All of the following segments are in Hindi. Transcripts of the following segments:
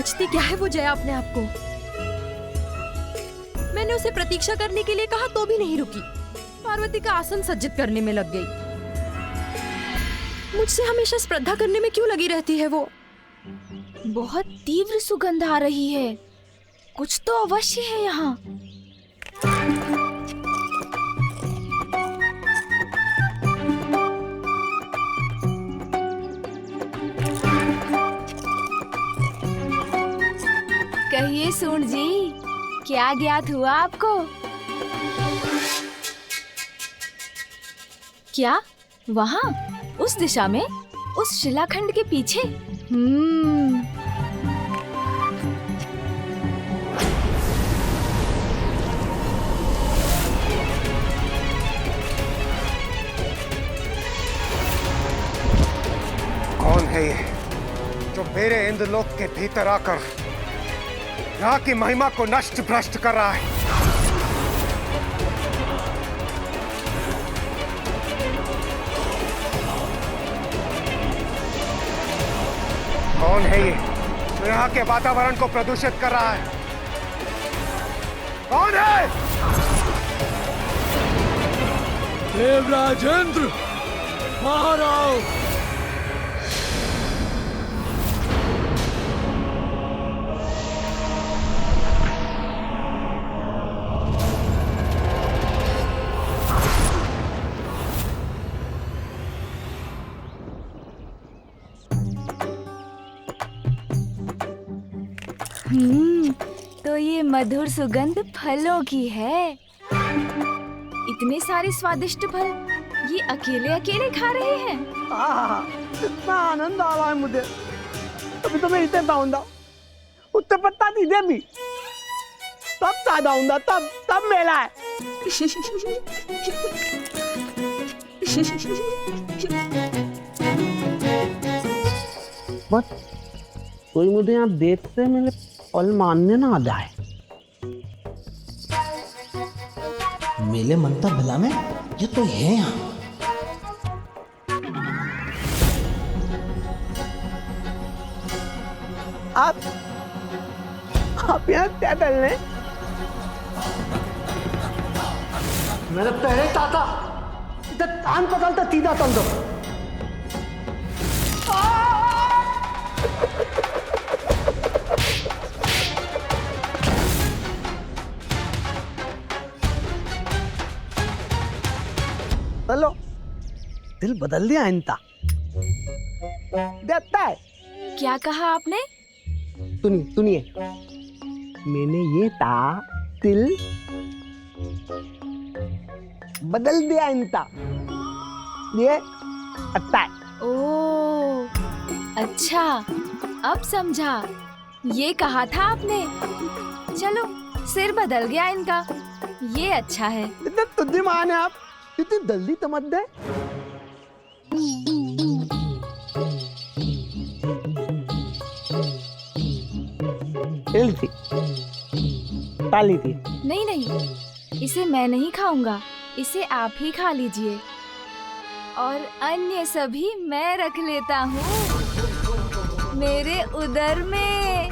समझती क्या है वो जया अपने आप को। मैंने उसे प्रतीक्षा करने के लिए कहा तो भी नहीं रुकी। पार्वती का आसन सज्जित करने में लग गई। मुझसे हमेशा स्पर्धा करने में क्यों लगी रहती है वो? बहुत तीव्र सुगंध आ रही है। कुछ तो अवश्य है यहाँ। कहिए सूंड जी, क्या ज्ञात हुआ आपको? क्या वहाँ उस दिशा में, उस शिलाखंड के पीछे? कौन है ये जो मेरे इंद्रलोक के भीतर आकर यहाँ की महिमा को नष्ट भ्रष्ट कर रहा है? कौन है ये जो यहाँ के वातावरण को प्रदूषित कर रहा है? कौन है? देवराजेंद्र, बाहर आओ। तो ये मधुर सुगंध फलों की है। इतने सारे स्वादिष्ट फल ये अकेले अकेले खा रहे हैं। कितना आनंद आ रहा है मुझे। अभी तो मैं इसे पाऊंगा, उससे पत्ता दीजिए भी, तब सादा हूँ, तब मेला है। बस कोई मुझे यहाँ देखते मेरे पल मानने ना आ जाए। मेले मनता भला में ये तो है यहाँ। आप यहाँ क्या कर रहे हैं? मेरे पहले ताता इधर कान पकड़ता सीधा तल दो। चलो, दिल बदल दिया इनका। देखता है। क्या कहा आपने? सुनिए, मैंने ये दिल बदल दिया इनका। ये अच्छा है। ओह, अच्छा, अब समझा। ये कहा था आपने। चलो, सिर बदल गया इनका। ये अच्छा है। इतने बुद्धिमान है आप, इतनी जल्दी समझ गए। ताली थी। नहीं, इसे मैं नहीं खाऊंगा। इसे आप ही खा लीजिए और अन्य सभी मैं रख लेता हूँ मेरे उदर में।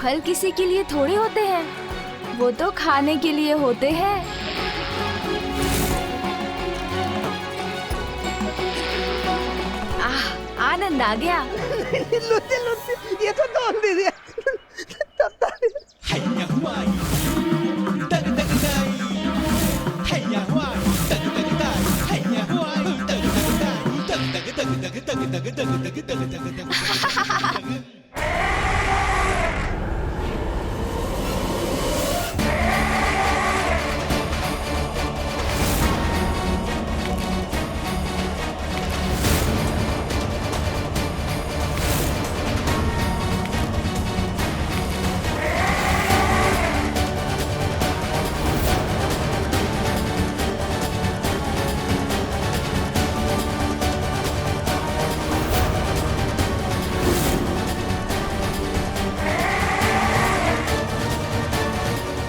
फल किसी के लिए थोड़े होते हैं, वो तो खाने के लिए होते हैं। आनंद आ गया। लुच्ची, ये तो तोड़ दीजिए।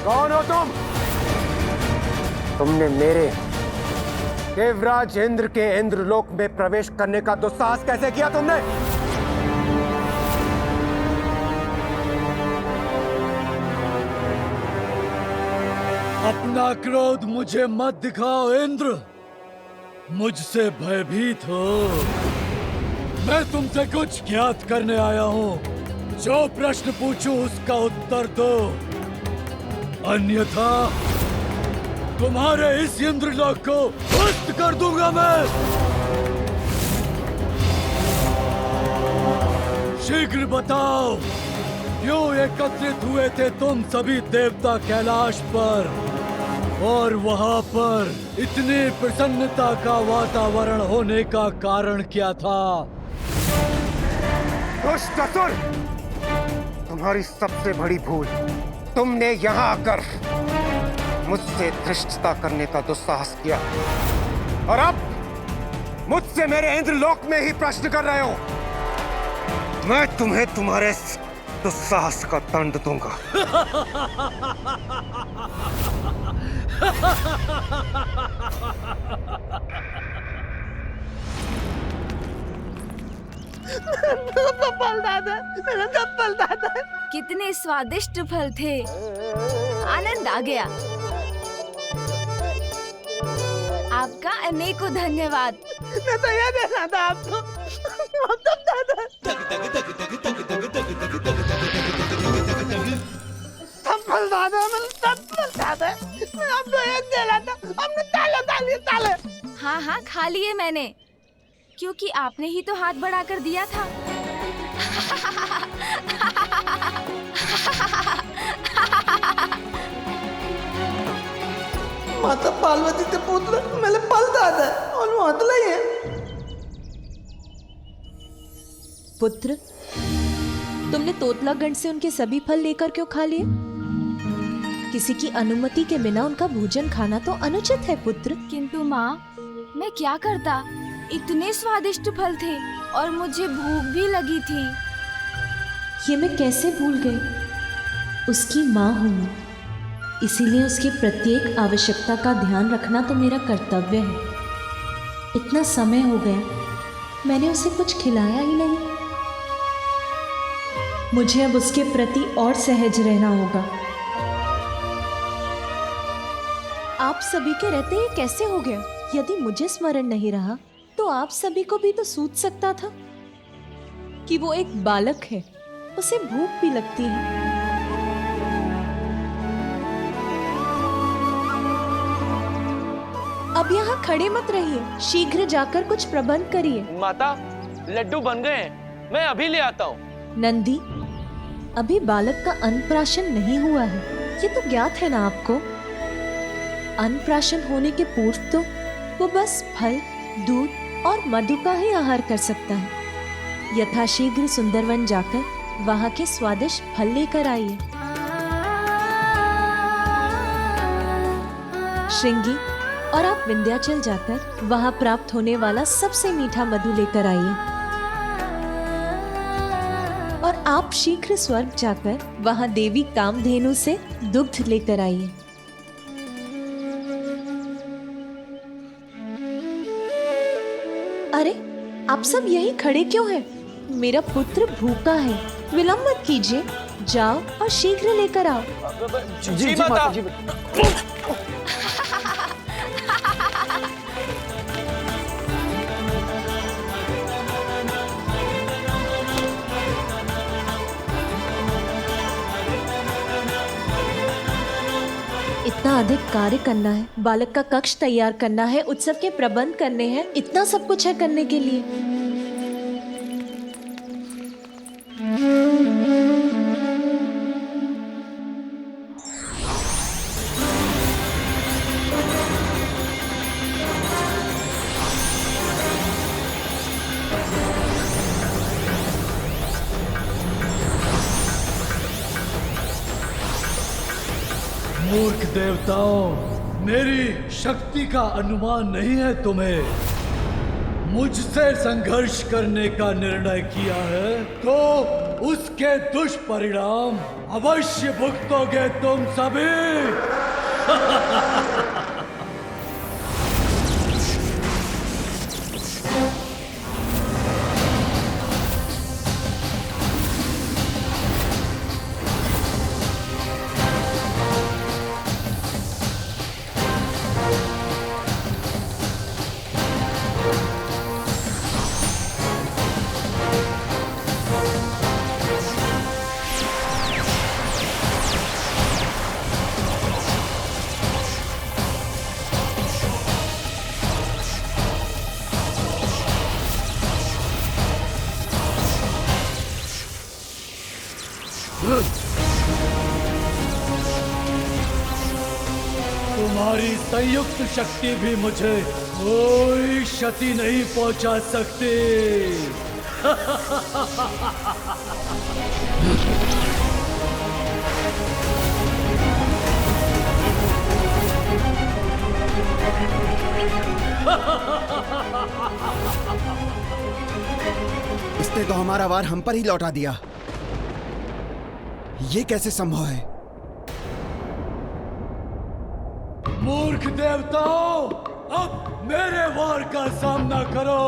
कौन हो तुम? तुमने मेरे देवराज इंद्र के इंद्रलोक में प्रवेश करने का दुस्साहस कैसे किया तुमने? अपना क्रोध मुझे मत दिखाओ इंद्र, मुझसे भयभीत हो। मैं तुमसे कुछ ज्ञात करने आया हूँ। जो प्रश्न पूछूं उसका उत्तर दो, अन्यथा तुम्हारे इस इंद्रलोक को ध्वस्त कर दूंगा मैं। शीघ्र बताओ, क्यों एकत्रित हुए थे तुम सभी देवता कैलाश पर, और वहां पर इतनी प्रसन्नता का वातावरण होने का कारण क्या था? दुष्ट असुर, तुम्हारी सबसे बड़ी भूल, तुमने यहाँ आकर मुझसे धृष्टता करने का दुस्साहस किया, और अब मुझसे मेरे इंद्रलोक में ही प्रश्न कर रहे हो। मैं तुम्हें तुम्हारे इस दुस्साहस का दंड दूंगा। फल दादा, मेरा फल दादा। कितने स्वादिष्ट फल थे, आनंद आ गया। आपका अनेकों धन्यवाद। मैं तो ये देना था आपको। अब तो दादा सब फल दादा, सब फल दादा। मैं आपको ये देना था, हमने ताले। हाँ हाँ, खा लिए मैंने, क्योंकि आपने ही तो हाथ बढ़ाकर दिया था। माता पार्वती के पुत्र मेरे पल दादा और मातला ही है। पुत्र, तुमने तोतलागढ़ से उनके सभी फल लेकर क्यों खा लिए? किसी की अनुमति के बिना उनका भोजन खाना तो अनुचित है पुत्र। किंतु माँ, मैं क्या करता, इतने स्वादिष्ट फल थे और मुझे भूख भी लगी थी। ये मैं कैसे भूल गई? उसकी माँ हूँ मैं, इसीलिए उसकी प्रत्येक आवश्यकता का ध्यान रखना तो मेरा कर्तव्य है। इतना समय हो गया, मैंने उसे कुछ खिलाया ही नहीं। मुझे अब उसके प्रति और सहज रहना होगा। आप सभी के रहते ये कैसे हो गया? यदि मुझे स्मरण नहीं रहा तो आप सभी को भी तो सूझ सकता था कि वो एक बालक है, उसे भूख भी लगती है। अब यहाँ खड़े मत रहिए, शीघ्र जाकर कुछ प्रबंध करिए। माता, लड्डू बन गए हैं, मैं अभी ले आता हूँ। नंदी, अभी बालक का अन्नप्राशन नहीं हुआ है, ये तो ज्ञात है ना आपको। अन्नप्राशन होने के पूर्व तो वो बस फल, दूध और मधु का ही आहार कर सकता है। यथाशीघ्र सुंदरवन जाकर वहाँ के स्वादिष्ट फल लेकर आइए। श्रृंगी, और आप विंध्याचल जाकर वहाँ प्राप्त होने वाला सबसे मीठा मधु लेकर आइए। और आप शीघ्र स्वर्ग जाकर वहाँ देवी कामधेनु से दुग्ध लेकर आइए। अरे, आप सब यहीं खड़े क्यों हैं? मेरा पुत्र भूखा है, विलंब मत कीजिए, जाओ और शीघ्र लेकर आओ। जी माता। इतना अधिक कार्य करना है, बालक का कक्ष तैयार करना है, उत्सव के प्रबंध करने हैं, इतना सब कुछ है करने के लिए। मूर्ख देवताओं, मेरी शक्ति का अनुमान नहीं है तुम्हें। मुझसे संघर्ष करने का निर्णय किया है तो उसके दुष्परिणाम अवश्य भुगतोगे तुम सभी। तुम्हारी संयुक्त शक्ति भी मुझे कोई क्षति नहीं पहुंचा सकती। इसने तो हमारा वार हम पर ही लौटा दिया। ये कैसे संभव है? मूर्ख देवताओं, अब मेरे वार का सामना करो।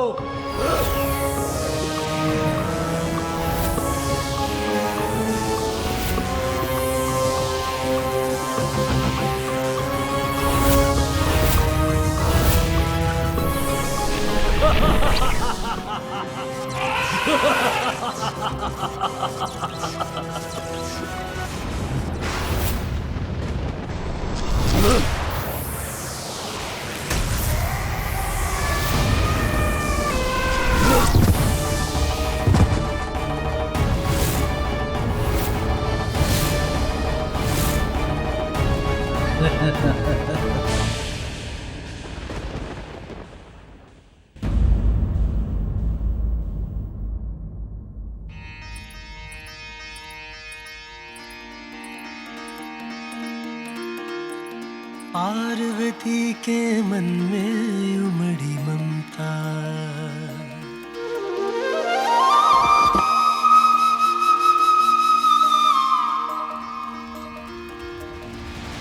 पार्वती के मन में उमड़ी ममता,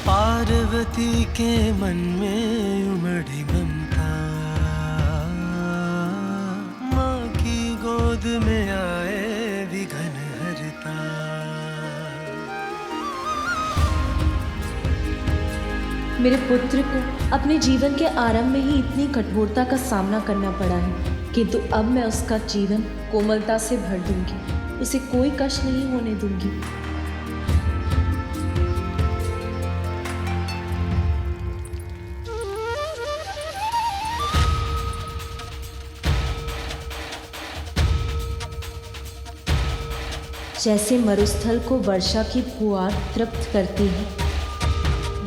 पार्वती के मन में उमड़ी ममता, माँ की गोद में आए विघन हरता। मेरे पुत्र को अपने जीवन के आरंभ में ही इतनी कठोरता का सामना करना पड़ा है, किंतु अब मैं उसका जीवन कोमलता से भर दूंगी, उसे कोई कष्ट नहीं होने दूंगी। जैसे मरुस्थल को वर्षा की फुहार तृप्त करती है,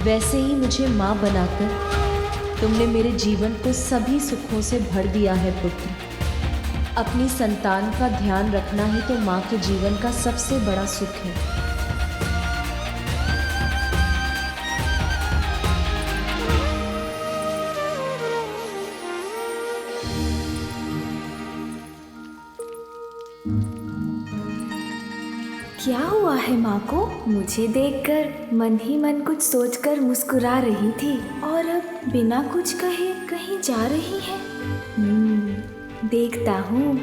वैसे ही मुझे माँ बनाकर तुमने मेरे जीवन को सभी सुखों से भर दिया है पुत्र। अपनी संतान का ध्यान रखना ही तो माँ के जीवन का सबसे बड़ा सुख है। क्या हुआ है माँ को? मुझे देखकर मन ही मन कुछ सोचकर मुस्कुरा रही थी और अब बिना कुछ कहे कहीं जा रही है। देखता हूँ।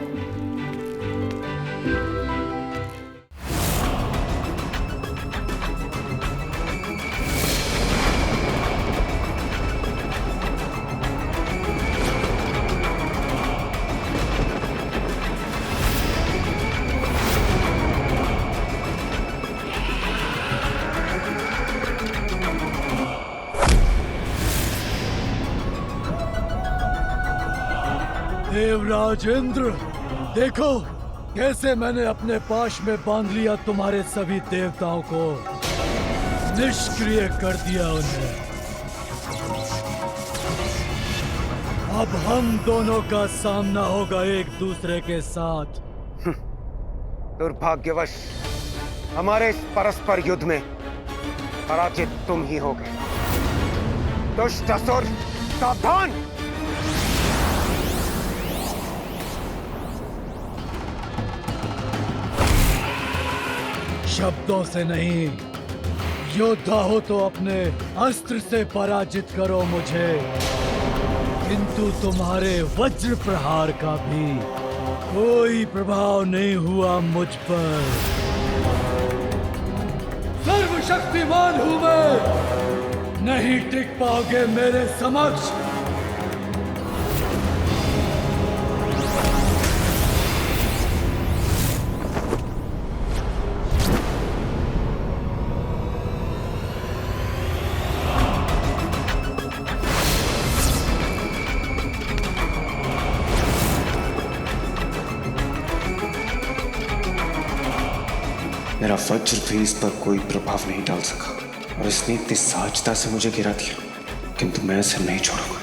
देवराज इंद्र, देखो कैसे मैंने अपने पाश में बांध लिया तुम्हारे सभी देवताओं को, निष्क्रिय कर दिया उन्हें। अब हम दोनों का सामना होगा एक दूसरे के साथ। दुर्भाग्यवश हमारे इस परस्पर युद्ध में पराजित तुम ही होगे। दुष्ट असुर, सावधान! शब्दों से नहीं, योद्धा हो तो अपने अस्त्र से पराजित करो मुझे, किंतु तुम्हारे वज्र प्रहार का भी कोई प्रभाव नहीं हुआ मुझ पर। सर्वशक्तिमान हूं मैं, नहीं टिक पाओगे मेरे समक्ष। मेरा वज्र भी इस पर कोई प्रभाव नहीं डाल सका और इसने इतनी सहजता से मुझे गिरा दिया, किंतु मैं इसे नहीं छोड़ूंगा।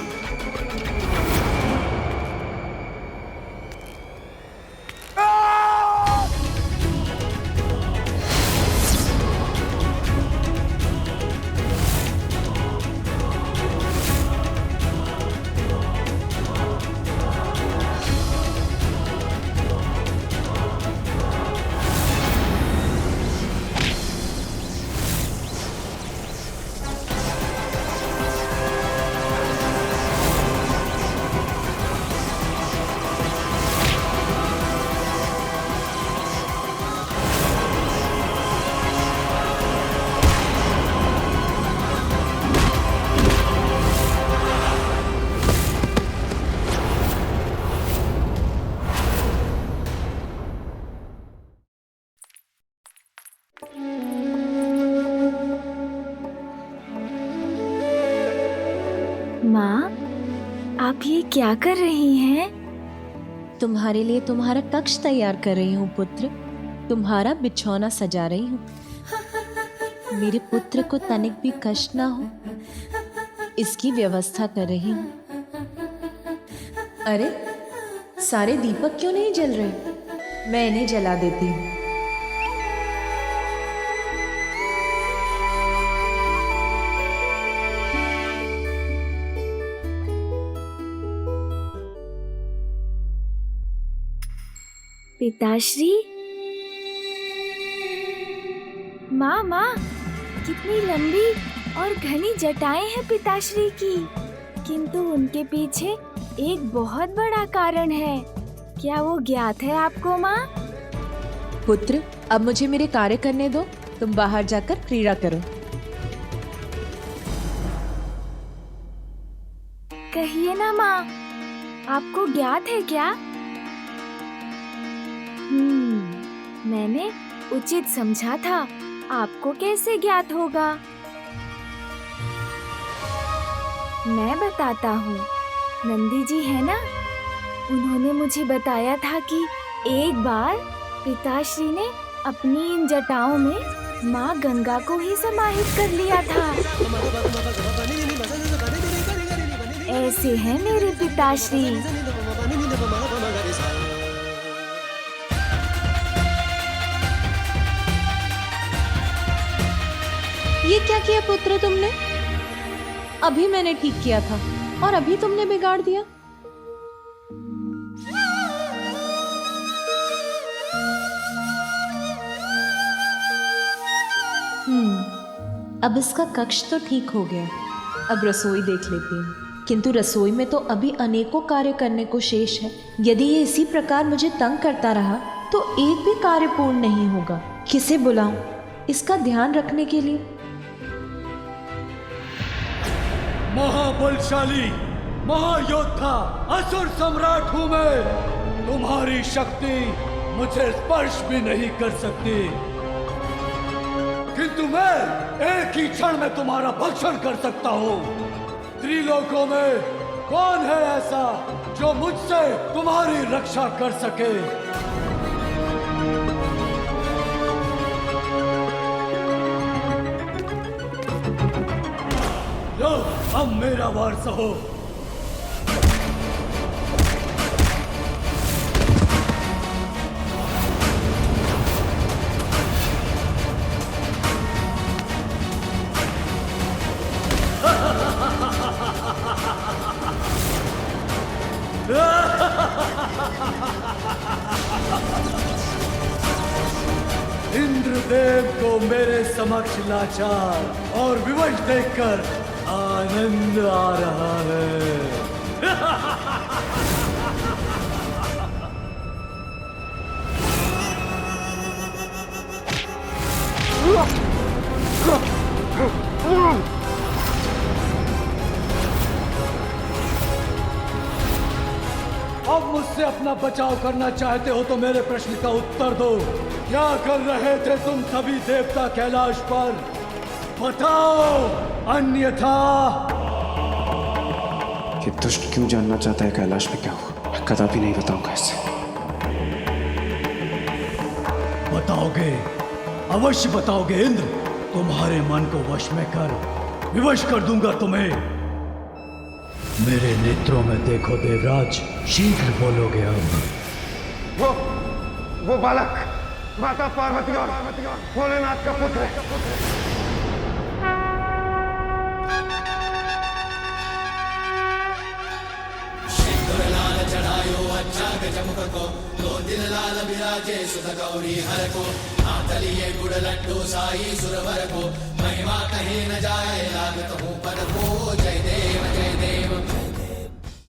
माँ, आप ये क्या कर रही हैं? तुम्हारे लिए तुम्हारा कक्ष तैयार कर रही हूँ पुत्र। तुम्हारा बिछौना सजा रही हूँ। मेरे पुत्र को तनिक भी कष्ट ना हो, इसकी व्यवस्था कर रही हूँ। अरे, सारे दीपक क्यों नहीं जल रहे? मैं इन्हें जला देती हूँ। पिताश्री, माँ माँ, कितनी लंबी और घनी जटाएं हैं पिताश्री की, किंतु उनके पीछे एक बहुत बड़ा कारण है। क्या वो ज्ञात है आपको माँ? पुत्र, अब मुझे मेरे कार्य करने दो। तुम बाहर जाकर क्रीड़ा करो। कहिए ना माँ, आपको ज्ञात है क्या? मैंने उचित समझा था, आपको कैसे ज्ञात होगा? मैं बताता हूँ। नंदी जी है ना, उन्होंने मुझे बताया था कि एक बार पिताश्री ने अपनी इन जटाओं में माँ गंगा को ही समाहित कर लिया था। ऐसे हैं मेरे पिताश्री। ये क्या किया पुत्र तुमने? अभी मैंने ठीक किया था और अभी तुमने बिगाड़ दिया। अब इसका कक्ष तो ठीक हो गया। अब रसोई देख लेती हूँ, किंतु रसोई में तो अभी अनेकों कार्य करने को शेष है। यदि ये इसी प्रकार मुझे तंग करता रहा तो एक भी कार्य पूर्ण नहीं होगा। किसे बुलाऊं इसका ध्यान रखने के लिए? महाबलशाली, महायोद्धा, असुर सम्राट हूं मैं। तुम्हारी शक्ति मुझे स्पर्श भी नहीं कर सकती, किंतु मैं एक ही क्षण में तुम्हारा भक्षण कर सकता हूँ। त्रिलोकों में कौन है ऐसा जो मुझसे तुम्हारी रक्षा कर सके? लो, अब मेरा वार सहो। इंद्र गुरुदेव को मेरे समक्ष लाचार और विवश देखकर आनंद आ रहा है। अब मुझसे अपना बचाव करना चाहते हो तो मेरे प्रश्न का उत्तर दो। क्या कर रहे थे तुम सभी देवता कैलाश पर? बताओ, अन्यथा। ये दुष्ट क्यों जानना चाहता है कैलाश में क्या हुआ? मैं कदापि नहीं बताऊंगा इसे। बताओगे, अवश्य बताओगे इंद्र। तुम्हारे मन को वश में कर विवश कर दूंगा तुम्हें। मेरे नेत्रों में देखो देवराज, शीघ्र बोलोगे अब। वो बालक माता पार्वती और भोलेनाथ का पुत्र है। चढ़ायो अच्छा गजमुख को, 2 दिन लाल विराजे सुध गौरी हर को, आतलिए गुड़ लड्डू साई सुरवर को, महिमा कहीं न जाए लागत हूँ पर को। जय देव जय देव।